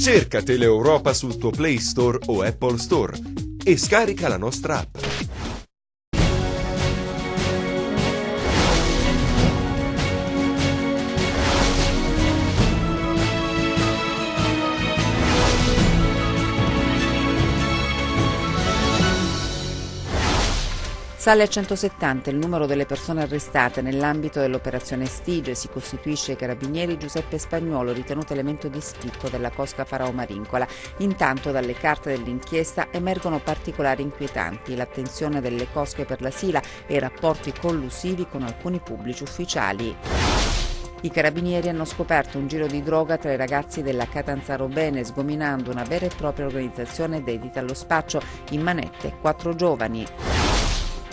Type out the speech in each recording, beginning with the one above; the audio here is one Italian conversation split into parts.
Cerca Teleeuropa sul tuo Play Store o Apple Store e scarica la nostra app. Sale a 170 il numero delle persone arrestate nell'ambito dell'operazione Stige. Si costituisce ai carabinieri Giuseppe Spagnuolo, ritenuto elemento di spicco della cosca Farao Marincola. Intanto dalle carte dell'inchiesta emergono particolari inquietanti: l'attenzione delle cosche per la Sila e i rapporti collusivi con alcuni pubblici ufficiali. I carabinieri hanno scoperto un giro di droga tra i ragazzi della Catanzaro Bene, sgominando una vera e propria organizzazione dedita allo spaccio. In manette 4 giovani.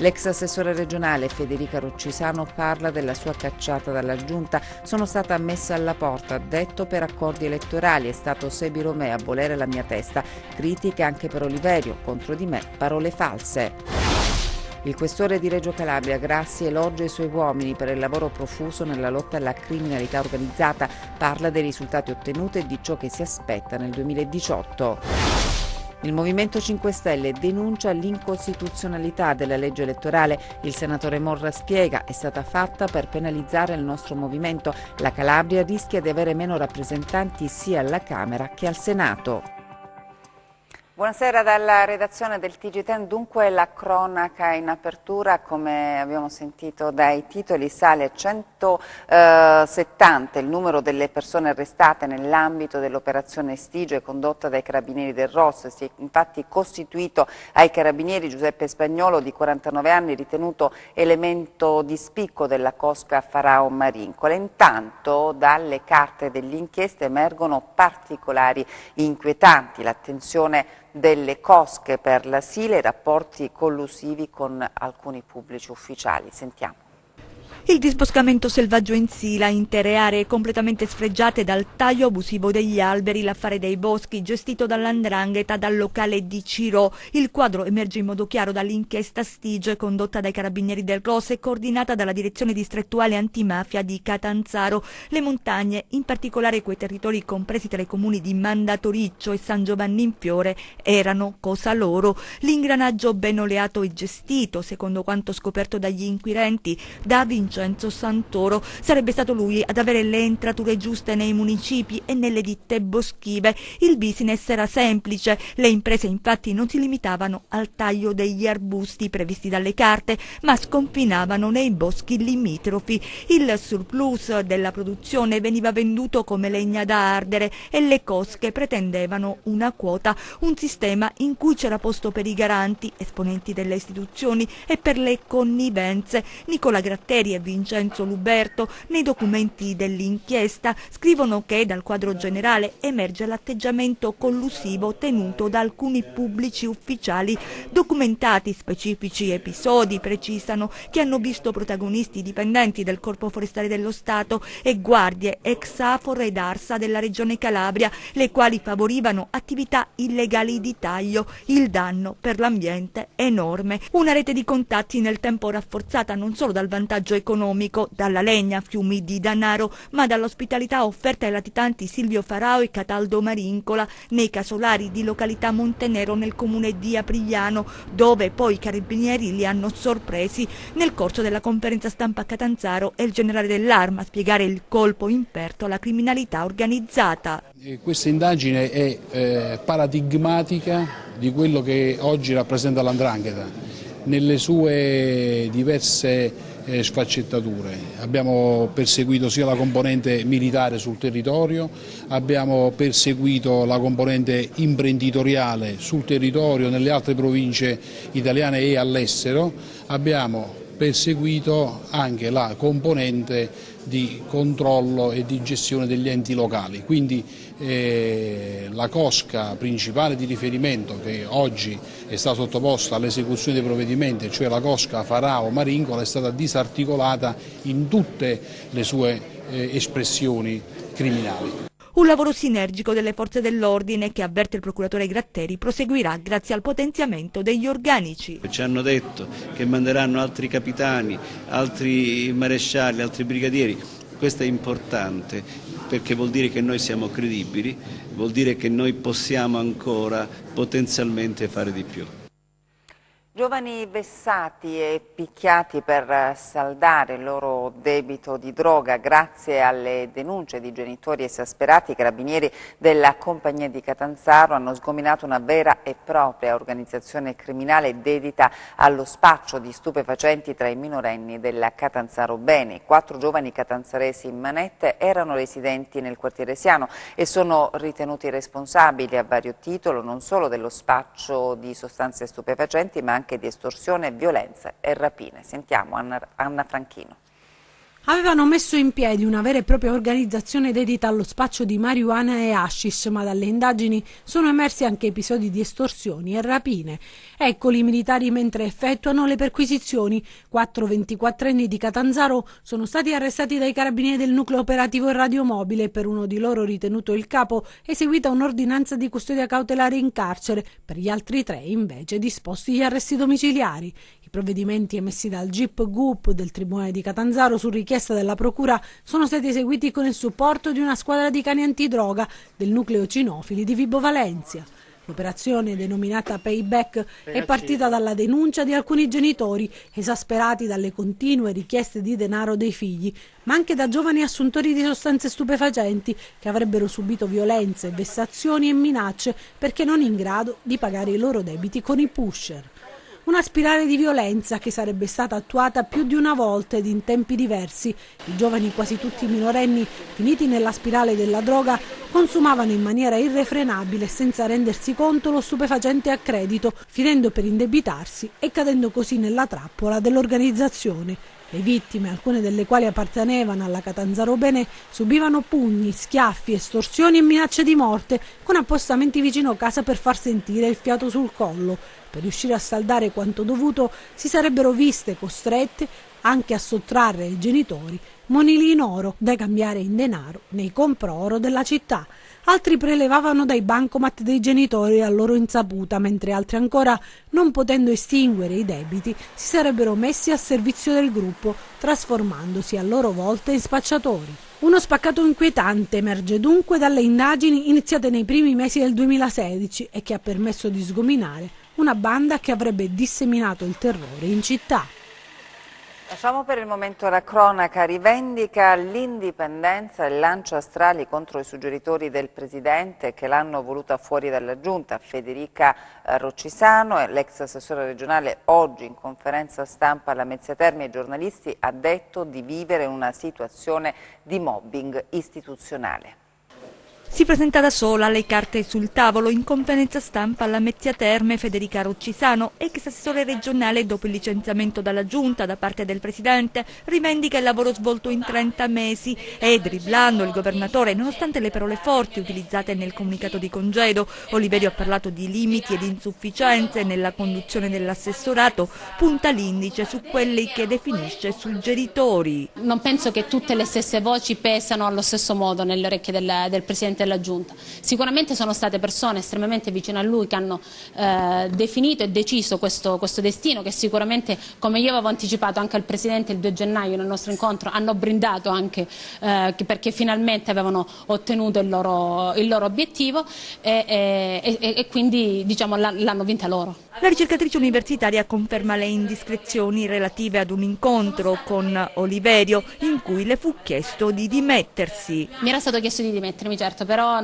L'ex assessore regionale Federica Roccisano parla della sua cacciata dalla giunta. Sono stata messa alla porta, ha detto, per accordi elettorali. È stato Sebi Romè a volere la mia testa. Critiche anche per Oliverio, contro di me parole false. Il questore di Reggio Calabria Grassi elogia i suoi uomini per il lavoro profuso nella lotta alla criminalità organizzata. Parla dei risultati ottenuti e di ciò che si aspetta nel 2018. Il Movimento 5 Stelle denuncia l'incostituzionalità della legge elettorale. Il senatore Morra spiega: è stata fatta per penalizzare il nostro movimento. La Calabria rischia di avere meno rappresentanti sia alla Camera che al Senato. Buonasera dalla redazione del TG10. Dunque la cronaca in apertura, come abbiamo sentito dai titoli, sale a 170 il numero delle persone arrestate nell'ambito dell'operazione Stige condotta dai carabinieri del ROS. Si è infatti costituito ai carabinieri Giuseppe Spagnuolo, di 49 anni, ritenuto elemento di spicco della cosca Farao Marincola. Intanto dalle carte dell'inchiesta emergono particolari inquietanti: l'attenzione delle cosche per la Sila e i rapporti collusivi con alcuni pubblici ufficiali. Sentiamo. Il disboscamento selvaggio in Sila, intere aree completamente sfregiate dal taglio abusivo degli alberi, l'affare dei boschi gestito dall''ndrangheta dal locale di Ciro. Il quadro emerge in modo chiaro dall'inchiesta Stige condotta dai carabinieri del ROS e coordinata dalla direzione distrettuale antimafia di Catanzaro. Le montagne, in particolare quei territori compresi tra i comuni di Mandatoriccio e San Giovanni in Fiore, erano cosa loro. L'ingranaggio ben oleato e gestito, secondo quanto scoperto dagli inquirenti, da Vincenzo Santoro. Sarebbe stato lui ad avere le entrature giuste nei municipi e nelle ditte boschive. Il business era semplice: le imprese infatti non si limitavano al taglio degli arbusti previsti dalle carte, ma sconfinavano nei boschi limitrofi. Il surplus della produzione veniva venduto come legna da ardere e le cosche pretendevano una quota, un sistema in cui c'era posto per i garanti, esponenti delle istituzioni, e per le connivenze. Nicola Gratteri e Vincenzo Luberto, nei documenti dell'inchiesta, scrivono che dal quadro generale emerge l'atteggiamento collusivo tenuto da alcuni pubblici ufficiali. Documentati specifici episodi precisano che hanno visto protagonisti dipendenti del Corpo Forestale dello Stato e guardie ex Afor ed Arsa della Regione Calabria, le quali favorivano attività illegali di taglio. Il danno per l'ambiente è enorme. Una rete di contatti nel tempo rafforzata non solo dal vantaggio economico, dalla legna, fiumi di danaro, ma dall'ospitalità offerta ai latitanti Silvio Farao e Cataldo Marincola nei casolari di località Montenero nel comune di Aprigliano, dove poi i carabinieri li hanno sorpresi. Nel corso della conferenza stampa a Catanzaro è il generale dell'Arma a spiegare il colpo inferto alla criminalità organizzata. Questa indagine è paradigmatica di quello che oggi rappresenta l''ndrangheta nelle sue diverse sfaccettature. Abbiamo perseguito sia la componente militare sul territorio, abbiamo perseguito la componente imprenditoriale sul territorio, nelle altre province italiane e all'estero, abbiamo perseguito anche la componente di controllo e di gestione degli enti locali. Quindi la cosca principale di riferimento che oggi è stata sottoposta all'esecuzione dei provvedimenti, cioè la cosca Farao Marincola, è stata disarticolata in tutte le sue espressioni criminali. Un lavoro sinergico delle forze dell'ordine che, avverte il procuratore Gratteri, proseguirà grazie al potenziamento degli organici. Ci hanno detto che manderanno altri capitani, altri marescialli, altri brigadieri. Questo è importante. perché vuol dire che noi siamo credibili, vuol dire che noi possiamo ancora potenzialmente fare di più. Giovani vessati e picchiati per saldare il loro debito di droga grazie alle denunce di genitori esasperati, i carabinieri della compagnia di Catanzaro hanno sgominato una vera e propria organizzazione criminale dedita allo spaccio di stupefacenti tra i minorenni della Catanzaro Bene. 4 giovani catanzaresi in manette erano residenti nel quartiere Siano e sono ritenuti responsabili a vario titolo non solo dello spaccio di sostanze stupefacenti ma anche di estorsione, violenza e rapine. Sentiamo Anna Franchino. Avevano messo in piedi una vera e propria organizzazione dedita allo spaccio di marijuana e hashish, ma dalle indagini sono emersi anche episodi di estorsioni e rapine. Eccoli i militari mentre effettuano le perquisizioni. 4 24enni di Catanzaro sono stati arrestati dai carabinieri del nucleo operativo e radiomobile e per uno di loro, ritenuto il capo, eseguita un'ordinanza di custodia cautelare in carcere. Per gli altri 3 invece disposti gli arresti domiciliari. I provvedimenti emessi dal GIP GUP del Tribunale di Catanzaro su richiesta della Procura sono stati eseguiti con il supporto di una squadra di cani antidroga del nucleo cinofili di Vibo Valentia. L'operazione, denominata Payback, è partita dalla denuncia di alcuni genitori esasperati dalle continue richieste di denaro dei figli, ma anche da giovani assuntori di sostanze stupefacenti che avrebbero subito violenze, vessazioni e minacce perché non in grado di pagare i loro debiti con i pusher. Una spirale di violenza che sarebbe stata attuata più di una volta ed in tempi diversi. I giovani, quasi tutti minorenni, finiti nella spirale della droga, consumavano in maniera irrefrenabile senza rendersi conto lo stupefacente a credito, finendo per indebitarsi e cadendo così nella trappola dell'organizzazione. Le vittime, alcune delle quali appartenevano alla Catanzaro Bene, subivano pugni, schiaffi, estorsioni e minacce di morte, con appostamenti vicino casa per far sentire il fiato sul collo. Per riuscire a saldare quanto dovuto si sarebbero viste costrette anche a sottrarre ai genitori monili in oro da cambiare in denaro nei compro-oro della città. Altri prelevavano dai bancomat dei genitori a loro insaputa, mentre altri ancora, non potendo estinguere i debiti, si sarebbero messi a servizio del gruppo, trasformandosi a loro volta in spacciatori. Uno spaccato inquietante emerge dunque dalle indagini iniziate nei primi mesi del 2016 e che ha permesso di sgominare una banda che avrebbe disseminato il terrore in città. Lasciamo per il momento la cronaca. Rivendica l'indipendenza e lancia strali contro i suggeritori del Presidente che l'hanno voluta fuori dalla Giunta. Federica Roccisano, l'ex assessore regionale, oggi in conferenza stampa alla Mezzia Terme ai giornalisti ha detto di vivere una situazione di mobbing istituzionale. Si presenta da sola, le carte sul tavolo. In conferenza stampa alla Mezzia Terme, Federica Roccisano, ex assessore regionale, dopo il licenziamento dalla Giunta da parte del Presidente, rivendica il lavoro svolto in 30 mesi e, dribblando il governatore, nonostante le parole forti utilizzate nel comunicato di congedo, Oliverio ha parlato di limiti ed insufficienze nella conduzione dell'assessorato, punta l'indice su quelli che definisce suggeritori. Non penso che tutte le stesse voci pesano allo stesso modo nelle orecchie del Presidente della Giunta. Sicuramente sono state persone estremamente vicine a lui che hanno definito e deciso questo destino, che sicuramente, come io avevo anticipato anche al Presidente il 2 gennaio nel nostro incontro, hanno brindato anche perché finalmente avevano ottenuto il loro obiettivo e quindi diciamo l'hanno vinta loro. La ricercatrice universitaria conferma le indiscrezioni relative ad un incontro con Oliverio in cui le fu chiesto di dimettersi. Mi era stato chiesto di dimettermi, certo, però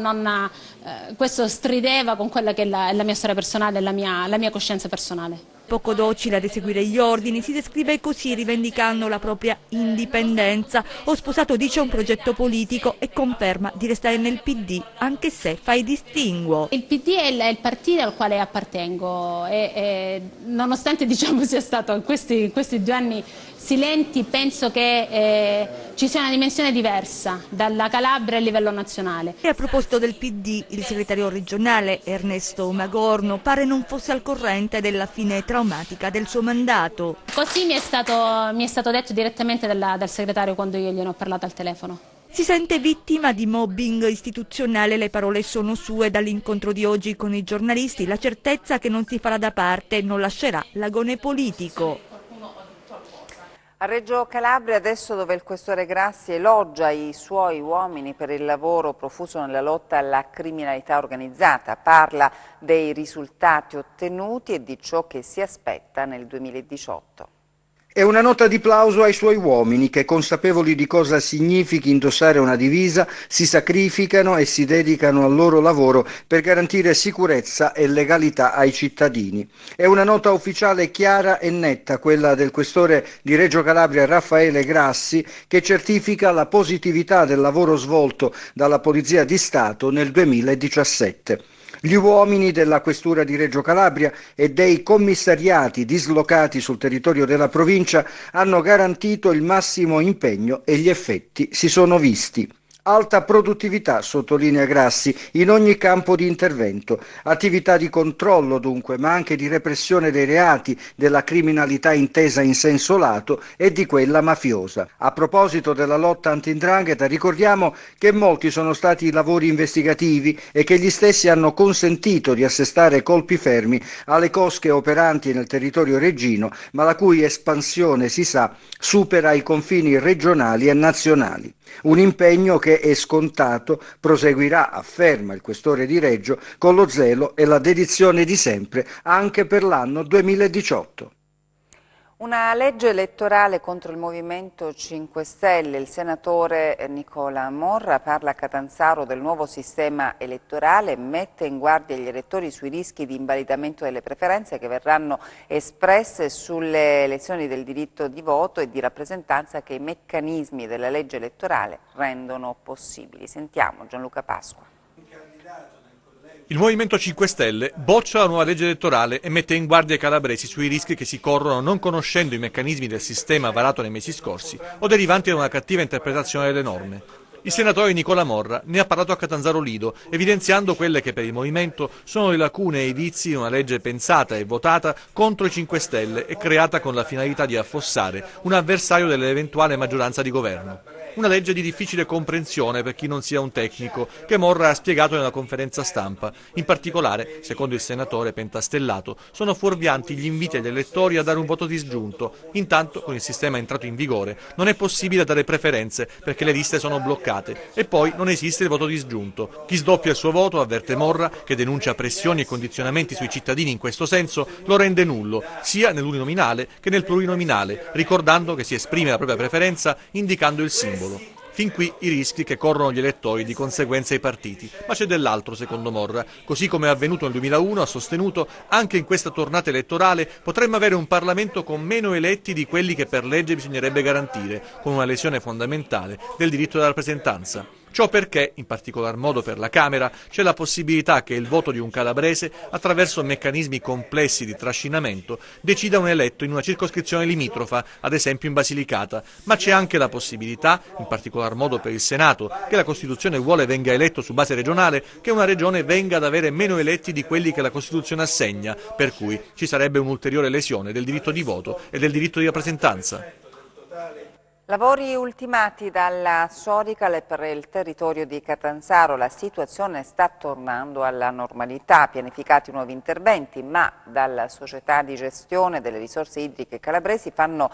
questo strideva con quella che è la mia storia personale e la mia coscienza personale. Poco docile ad eseguire gli ordini, si descrive così rivendicando la propria indipendenza. Ho sposato, dice, un progetto politico e conferma di restare nel PD, anche se fa i distinguo. Il PD è il partito al quale appartengo e nonostante diciamo sia stato in questi 2 anni silenti, penso che ci sia una dimensione diversa dalla Calabria a livello nazionale. E a proposito del PD, il segretario regionale Ernesto Magorno pare non fosse al corrente della fine traumatica del suo mandato. Così mi è stato detto direttamente dal segretario quando io gliene ho parlato al telefono. Si sente vittima di mobbing istituzionale, le parole sono sue dall'incontro di oggi con i giornalisti, la certezza che non si farà da parte, non lascerà l'agone politico. A Reggio Calabria adesso, dove il questore Grassi elogia i suoi uomini per il lavoro profuso nella lotta alla criminalità organizzata, parla dei risultati ottenuti e di ciò che si aspetta nel 2018. È una nota di plauso ai suoi uomini che, consapevoli di cosa significhi indossare una divisa, si sacrificano e si dedicano al loro lavoro per garantire sicurezza e legalità ai cittadini. È una nota ufficiale chiara e netta, quella del questore di Reggio Calabria Raffaele Grassi, che certifica la positività del lavoro svolto dalla Polizia di Stato nel 2017. Gli uomini della Questura di Reggio Calabria e dei commissariati dislocati sul territorio della provincia hanno garantito il massimo impegno e gli effetti si sono visti. Alta produttività, sottolinea Grassi, in ogni campo di intervento. Attività di controllo dunque, ma anche di repressione dei reati, della criminalità intesa in senso lato e di quella mafiosa. A proposito della lotta anti-'ndrangheta, ricordiamo che molti sono stati i lavori investigativi e che gli stessi hanno consentito di assestare colpi fermi alle cosche operanti nel territorio reggino, ma la cui espansione, si sa, supera i confini regionali e nazionali. Un impegno che è scontato proseguirà, afferma il questore di Reggio, con lo zelo e la dedizione di sempre anche per l'anno 2018. Una legge elettorale contro il Movimento 5 Stelle. Il senatore Nicola Morra parla a Catanzaro del nuovo sistema elettorale e mette in guardia gli elettori sui rischi di invalidamento delle preferenze che verranno espresse sulle elezioni del diritto di voto e di rappresentanza che i meccanismi della legge elettorale rendono possibili. Sentiamo Gianluca Pasqua. Il Movimento 5 Stelle boccia la nuova legge elettorale e mette in guardia i calabresi sui rischi che si corrono non conoscendo i meccanismi del sistema varato nei mesi scorsi o derivanti da una cattiva interpretazione delle norme. Il senatore Nicola Morra ne ha parlato a Catanzaro Lido, evidenziando quelle che per il Movimento sono le lacune e i vizi di una legge pensata e votata contro i 5 Stelle e creata con la finalità di affossare un avversario dell'eventuale maggioranza di governo. Una legge di difficile comprensione per chi non sia un tecnico, che Morra ha spiegato nella conferenza stampa. In particolare, secondo il senatore pentastellato, sono fuorvianti gli inviti agli elettori a dare un voto disgiunto. Intanto, con il sistema entrato in vigore, non è possibile dare preferenze perché le liste sono bloccate e poi non esiste il voto disgiunto. Chi sdoppia il suo voto, avverte Morra, che denuncia pressioni e condizionamenti sui cittadini in questo senso, lo rende nullo, sia nell'uninominale che nel plurinominale, ricordando che si esprime la propria preferenza indicando il simbolo. Fin qui i rischi che corrono gli elettori, di conseguenza i partiti. Ma c'è dell'altro, secondo Morra. Così come è avvenuto nel 2001, ha sostenuto, anche in questa tornata elettorale potremmo avere un Parlamento con meno eletti di quelli che per legge bisognerebbe garantire, con una lesione fondamentale del diritto alla rappresentanza. Ciò perché, in particolar modo per la Camera, c'è la possibilità che il voto di un calabrese, attraverso meccanismi complessi di trascinamento, decida un eletto in una circoscrizione limitrofa, ad esempio in Basilicata, ma c'è anche la possibilità, in particolar modo per il Senato, che la Costituzione vuole venga eletto su base regionale, che una regione venga ad avere meno eletti di quelli che la Costituzione assegna, per cui ci sarebbe un'ulteriore lesione del diritto di voto e del diritto di rappresentanza. Lavori ultimati dalla Sorical per il territorio di Catanzaro. La situazione sta tornando alla normalità, pianificati nuovi interventi, ma dalla società di gestione delle risorse idriche calabresi fanno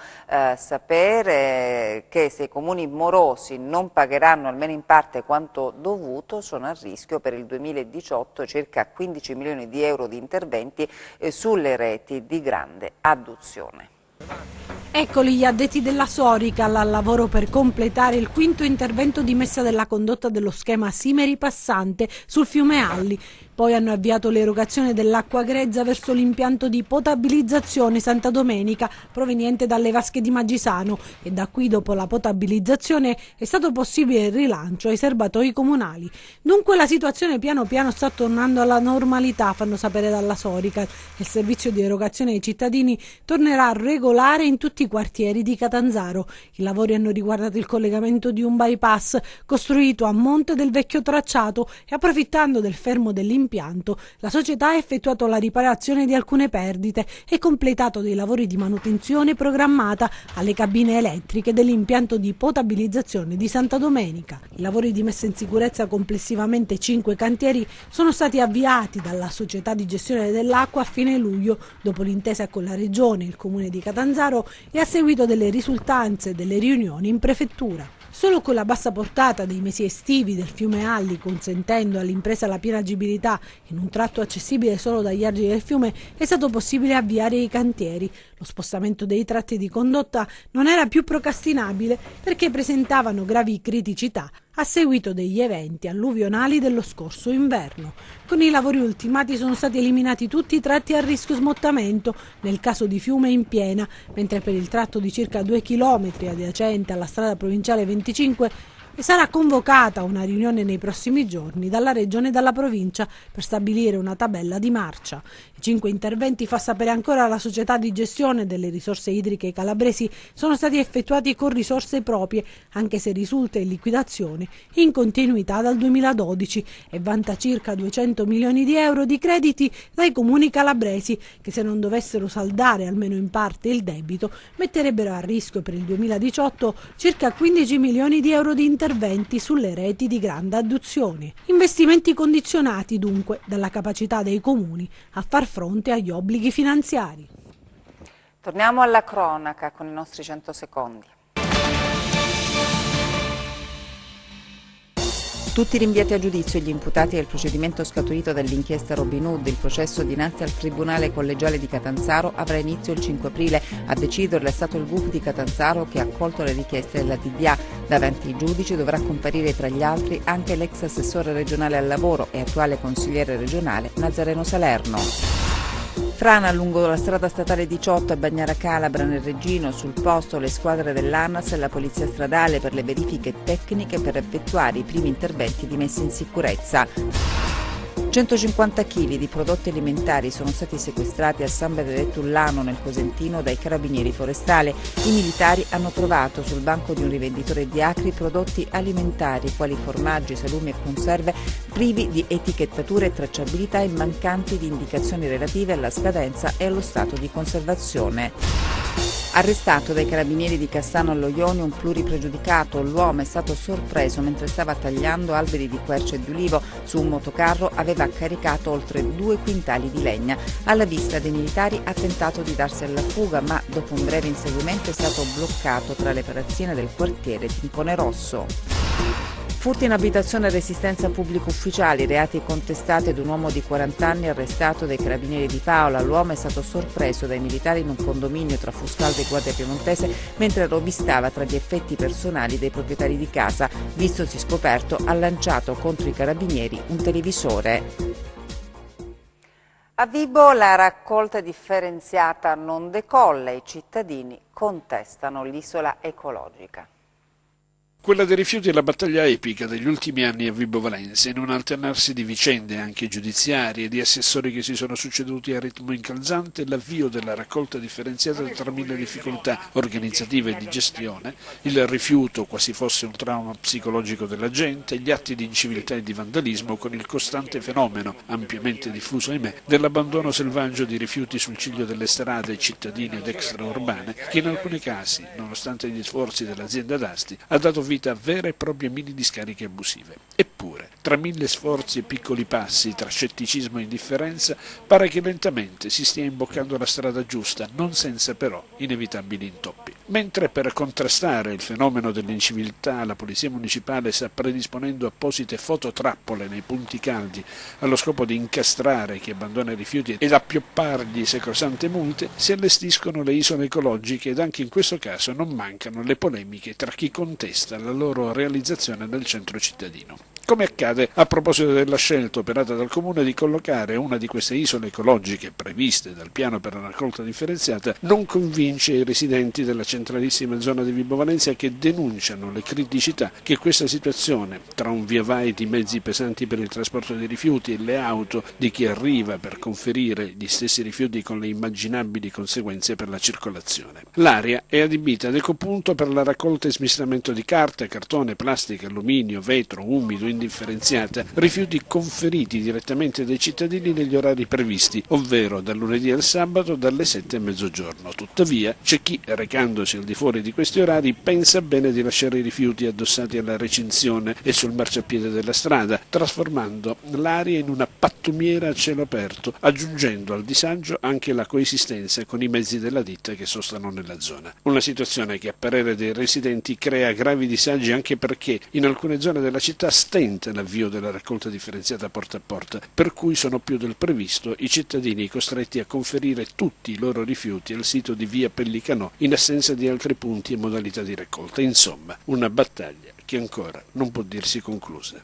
sapere che se i comuni morosi non pagheranno almeno in parte quanto dovuto, sono a rischio per il 2018 circa 15 milioni di euro di interventi sulle reti di grande adduzione. Eccoli gli addetti della Sorical al lavoro per completare il quinto intervento di messa della condotta dello schema Simeri Passante sul fiume Alli. Poi hanno avviato l'erogazione dell'acqua grezza verso l'impianto di potabilizzazione Santa Domenica proveniente dalle vasche di Maggisano e da qui, dopo la potabilizzazione, è stato possibile il rilancio ai serbatoi comunali. Dunque la situazione piano piano sta tornando alla normalità, fanno sapere dalla Sorical. Il servizio di erogazione ai cittadini tornerà regolare in tutti i quartieri di Catanzaro. I lavori hanno riguardato il collegamento di un bypass costruito a monte del vecchio tracciato e, approfittando del fermo dell'impianto, la società ha effettuato la riparazione di alcune perdite e completato dei lavori di manutenzione programmata alle cabine elettriche dell'impianto di potabilizzazione di Santa Domenica. I lavori di messa in sicurezza, complessivamente 5 cantieri, sono stati avviati dalla società di gestione dell'acqua a fine luglio, dopo l'intesa con la Regione, il Comune di Catanzaro e a seguito delle risultanze delle riunioni in prefettura. Solo con la bassa portata dei mesi estivi del fiume Alli, consentendo all'impresa la piena agibilità in un tratto accessibile solo dagli argini del fiume, è stato possibile avviare i cantieri. Lo spostamento dei tratti di condotta non era più procrastinabile perché presentavano gravi criticità a seguito degli eventi alluvionali dello scorso inverno. Con i lavori ultimati sono stati eliminati tutti i tratti a rischio smottamento nel caso di fiume in piena, mentre per il tratto di circa 2 chilometri adiacente alla strada provinciale 25 sarà convocata una riunione nei prossimi giorni dalla Regione e dalla Provincia per stabilire una tabella di marcia. I 5 interventi, fa sapere ancora la società di gestione delle risorse idriche calabresi, sono stati effettuati con risorse proprie, anche se risulta in liquidazione in continuità dal 2012 e vanta circa 200 milioni di euro di crediti dai comuni calabresi che, se non dovessero saldare almeno in parte il debito, metterebbero a rischio per il 2018 circa 15 milioni di euro di interventi sulle reti di grande adduzione. Investimenti condizionati dunque dalla capacità dei comuni a far fronte agli obblighi finanziari. Torniamo alla cronaca con i nostri 100 secondi. Tutti rinviati a giudizio gli imputati del procedimento scaturito dall'inchiesta Robin Hood. Il processo dinanzi al Tribunale Collegiale di Catanzaro avrà inizio il 5 aprile. A deciderlo è stato il GUP di Catanzaro, che ha accolto le richieste della TDA. Davanti ai giudici dovrà comparire tra gli altri anche l'ex assessore regionale al lavoro e attuale consigliere regionale Nazareno Salerno. Frana lungo la strada statale 18 a Bagnara Calabra nel Reggino. Sul posto le squadre dell'ANAS e la polizia stradale per le verifiche tecniche per effettuare i primi interventi di messa in sicurezza. 150 kg di prodotti alimentari sono stati sequestrati a San Benedettulano nel Cosentino dai carabinieri forestali. I militari hanno trovato sul banco di un rivenditore di Acri prodotti alimentari quali formaggi, salumi e conserve privi di etichettatura e tracciabilità e mancanti di indicazioni relative alla scadenza e allo stato di conservazione. Arrestato dai carabinieri di Cassano allo Ionio un pluripregiudicato. L'uomo è stato sorpreso mentre stava tagliando alberi di quercia e di ulivo. Su un motocarro aveva caricato oltre 2 quintali di legna. Alla vista dei militari ha tentato di darsi alla fuga, ma dopo un breve inseguimento è stato bloccato tra le palazzine del quartiere Timpone Rosso. Furti in abitazione e resistenza pubblico ufficiali, reati contestati ad un uomo di 40 anni arrestato dai carabinieri di Paola. L'uomo è stato sorpreso dai militari in un condominio tra Fuscaldo e Guardia Piemontese mentre rovistava tra gli effetti personali dei proprietari di casa. Vistosi scoperto, ha lanciato contro i carabinieri un televisore. A Vibo la raccolta differenziata non decolla, i cittadini contestano l'isola ecologica. Quella dei rifiuti è la battaglia epica degli ultimi anni a Vibo Valentia, in un alternarsi di vicende anche giudiziarie e di assessori che si sono succeduti a ritmo incalzante. L'avvio della raccolta differenziata tra mille difficoltà organizzative e di gestione, il rifiuto quasi fosse un trauma psicologico della gente, gli atti di inciviltà e di vandalismo, con il costante fenomeno, ampiamente diffuso ahimè, dell'abbandono selvaggio di rifiuti sul ciglio delle strade cittadine ed extraurbane, che in alcuni casi, nonostante gli sforzi dell'azienda d'Asti, ha dato vita a vere e proprie mini discariche abusive. Eppure, tra mille sforzi e piccoli passi, tra scetticismo e indifferenza, pare che lentamente si stia imboccando la strada giusta, non senza però inevitabili intoppi. Mentre per contrastare il fenomeno dell'inciviltà la Polizia Municipale sta predisponendo apposite fototrappole nei punti caldi allo scopo di incastrare chi abbandona i rifiuti ed appioppargli sacrosante multe, si allestiscono le isole ecologiche ed anche in questo caso non mancano le polemiche tra chi contesta la loro realizzazione nel centro cittadino. Come accade a proposito della scelta operata dal Comune di collocare una di queste isole ecologiche previste dal piano per la raccolta differenziata, non convince i residenti della centralissima zona di Vibo Valentia, che denunciano le criticità che questa situazione, tra un via vai di mezzi pesanti per il trasporto dei rifiuti e le auto di chi arriva per conferire gli stessi rifiuti con le immaginabili conseguenze per la circolazione. L'area è adibita ad ecopunto per la raccolta e smistamento di carta, cartone, plastica, alluminio, vetro, umido, indifferenziata, rifiuti conferiti direttamente dai cittadini negli orari previsti, ovvero dal lunedì al sabato dalle 7 a mezzogiorno. Tuttavia, c'è chi, recandosi al di fuori di questi orari, pensa bene di lasciare i rifiuti addossati alla recinzione e sul marciapiede della strada, trasformando l'aria in una pattumiera a cielo aperto, aggiungendo al disagio anche la coesistenza con i mezzi della ditta che sostano nella zona. Una situazione che a parere dei residenti crea gravi disagi anche perché in alcune zone della città stenta l'avvio della raccolta differenziata porta a porta, per cui sono più del previsto i cittadini costretti a conferire tutti i loro rifiuti al sito di via Pellicanò in assenza di altri punti e modalità di raccolta. Insomma, una battaglia che ancora non può dirsi conclusa.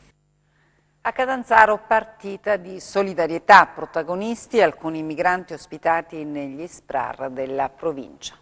A Catanzaro partita di solidarietà, protagonisti alcuni migranti ospitati negli SPRAR della provincia.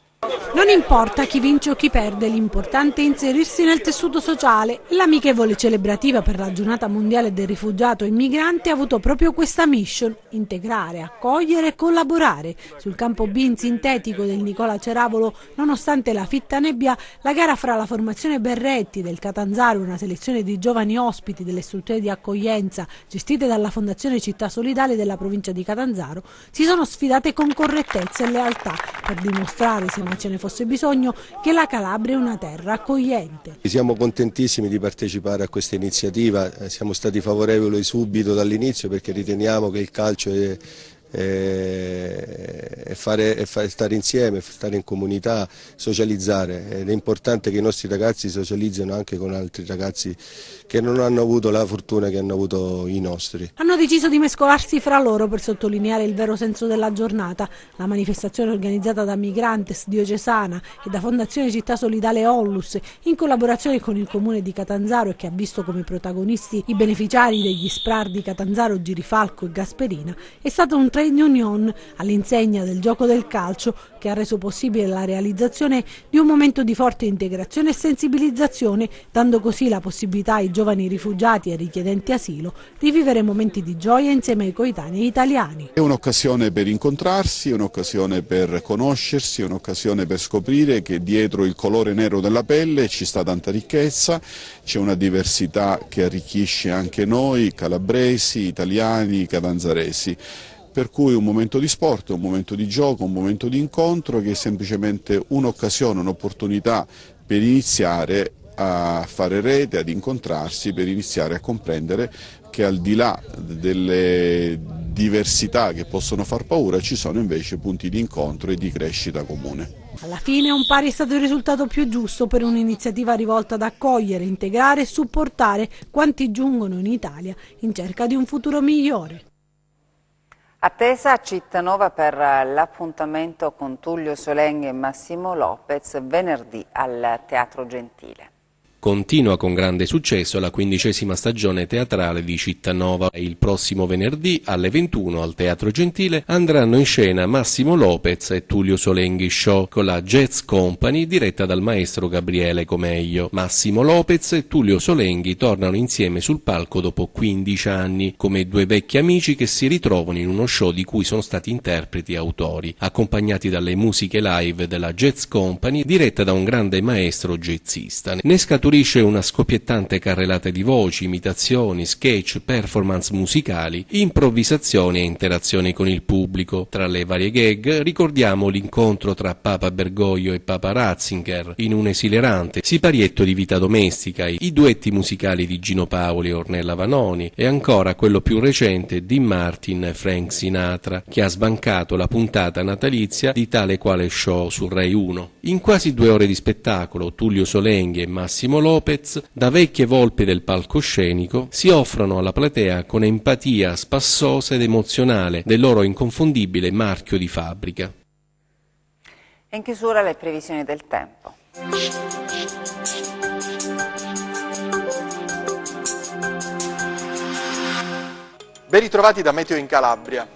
Non importa chi vince o chi perde, l'importante è inserirsi nel tessuto sociale. L'amichevole celebrativa per la giornata mondiale del rifugiato e migrante ha avuto proprio questa mission: integrare, accogliere e collaborare. Sul campo B in sintetico del Nicola Ceravolo, nonostante la fitta nebbia, la gara fra la formazione Berretti del Catanzaro, una selezione di giovani ospiti delle strutture di accoglienza gestite dalla Fondazione Città Solidale della provincia di Catanzaro, si sono sfidate con correttezza e lealtà per dimostrare, se ce ne fosse bisogno, che la Calabria è una terra accogliente. Siamo contentissimi di partecipare a questa iniziativa, siamo stati favorevoli subito dall'inizio perché riteniamo che il calcio è stare insieme, stare in comunità, socializzare, ed è importante che i nostri ragazzi socializzino anche con altri ragazzi che non hanno avuto la fortuna che hanno avuto i nostri. Hanno deciso di mescolarsi fra loro per sottolineare il vero senso della giornata. La manifestazione organizzata da Migrantes Diocesana e da Fondazione Città Solidale Onlus in collaborazione con il comune di Catanzaro e che ha visto come protagonisti i beneficiari degli SPRAR di Catanzaro, Girifalco e Gasperina, è stato un trade union all'insegna del gioco del calcio che ha reso possibile la realizzazione di un momento di forte integrazione e sensibilizzazione, dando così la possibilità ai giovani rifugiati e richiedenti asilo di vivere momenti di gioia insieme ai coetanei italiani. È un'occasione per incontrarsi, un'occasione per conoscersi, un'occasione per scoprire che dietro il colore nero della pelle ci sta tanta ricchezza, c'è una diversità che arricchisce anche noi, calabresi, italiani, catanzaresi. Per cui un momento di sport, un momento di gioco, un momento di incontro che è semplicemente un'occasione, un'opportunità per iniziare a fare rete, ad incontrarsi, per iniziare a comprendere che al di là delle diversità che possono far paura ci sono invece punti di incontro e di crescita comune. Alla fine un pari è stato il risultato più giusto per un'iniziativa rivolta ad accogliere, integrare e supportare quanti giungono in Italia in cerca di un futuro migliore. Attesa a Cittanova per l'appuntamento con Tullio Solenghi e Massimo Lopez venerdì al Teatro Gentile. Continua con grande successo la 15ª stagione teatrale di Cittanova. Il prossimo venerdì alle 21 al Teatro Gentile andranno in scena Massimo Lopez e Tullio Solenghi Show con la Jazz Company diretta dal maestro Gabriele Comeglio. Massimo Lopez e Tullio Solenghi tornano insieme sul palco dopo 15 anni, come due vecchi amici che si ritrovano in uno show di cui sono stati interpreti e autori, accompagnati dalle musiche live della Jazz Company diretta da un grande maestro jazzista. Ne scaturisce una scoppiettante carrellata di voci, imitazioni, sketch, performance musicali, improvvisazioni e interazioni con il pubblico. Tra le varie gag ricordiamo l'incontro tra Papa Bergoglio e Papa Ratzinger in un esilerante siparietto di vita domestica, i duetti musicali di Gino Paoli e Ornella Vanoni e ancora quello più recente Dean Martin e Frank Sinatra, che ha sbancato la puntata natalizia di Tale Quale Show su Rai 1. In quasi 2 ore di spettacolo, Tullio Solenghi e Massimo Lopez, da vecchie volpi del palcoscenico, si offrono alla platea con empatia spassosa ed emozionale del loro inconfondibile marchio di fabbrica. E in chiusura le previsioni del tempo. Ben ritrovati da Meteo in Calabria.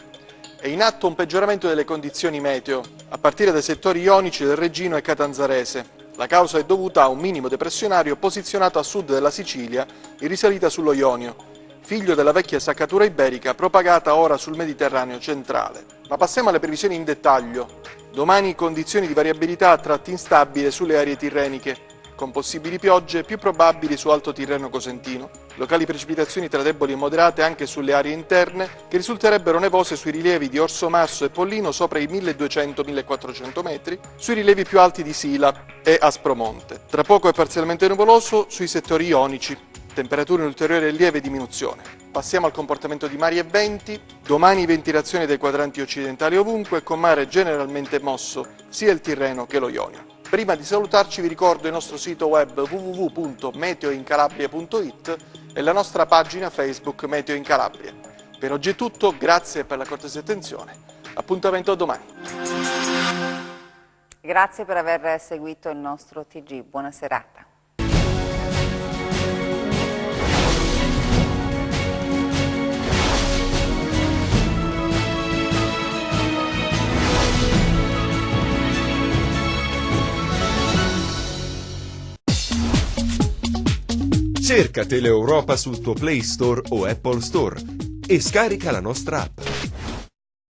È in atto un peggioramento delle condizioni meteo, a partire dai settori ionici del Reggino e Catanzarese. La causa è dovuta a un minimo depressionario posizionato a sud della Sicilia in risalita sullo Ionio, figlio della vecchia saccatura iberica propagata ora sul Mediterraneo centrale. Ma passiamo alle previsioni in dettaglio. Domani condizioni di variabilità a tratti instabile sulle aree tirreniche, con possibili piogge più probabili su Alto Tirreno Cosentino, locali precipitazioni tra deboli e moderate anche sulle aree interne che risulterebbero nevose sui rilievi di Orso Marso e Pollino sopra i 1200-1400 metri, sui rilievi più alti di Sila e Aspromonte. Tra poco è parzialmente nuvoloso sui settori ionici, temperature in ulteriore lieve diminuzione. Passiamo al comportamento di mari e venti. Domani ventilazione dei quadranti occidentali ovunque, con mare generalmente mosso sia il Tirreno che lo Ionio. Prima di salutarci vi ricordo il nostro sito web www.meteoincalabria.it e la nostra pagina Facebook Meteo in Calabria. Per oggi è tutto, grazie per la cortese attenzione. Appuntamento a domani. Grazie per aver seguito il nostro TG. Buona serata. Cerca Teleeuropa sul tuo Play Store o Apple Store e scarica la nostra app.